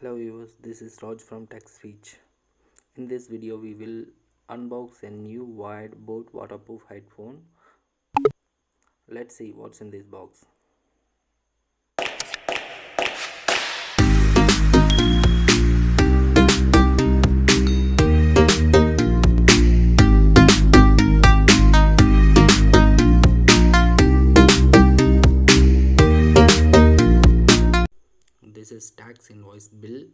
Hello viewers, this is Raj from Tech Speech. In this video we will unbox a new wired boat waterproof headphone. Let's see what's in this box. This is tax invoice bill.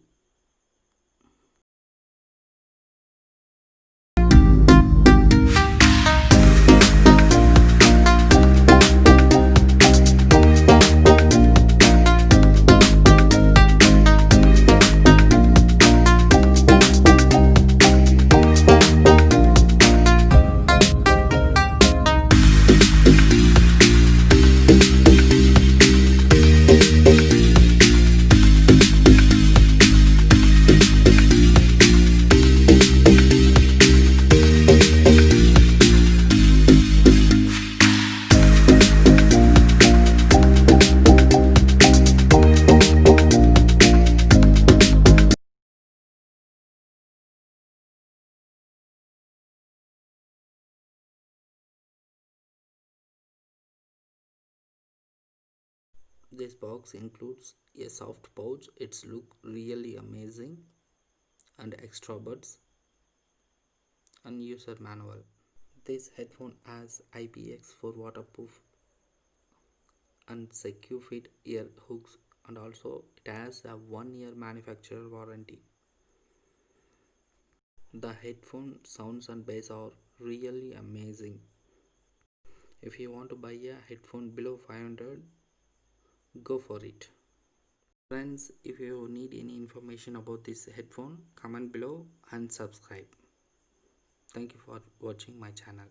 This box includes a soft pouch. It's look really amazing, and extra buds and user manual. This headphone has IPX4 waterproof and secure fit ear hooks, and also it has a 1-year manufacturer warranty. The headphone sounds and bass are really amazing. If you want to buy a headphone below 500, go for it. Friends, if you need any information about this headphone, comment below and subscribe. Thank you for watching my channel.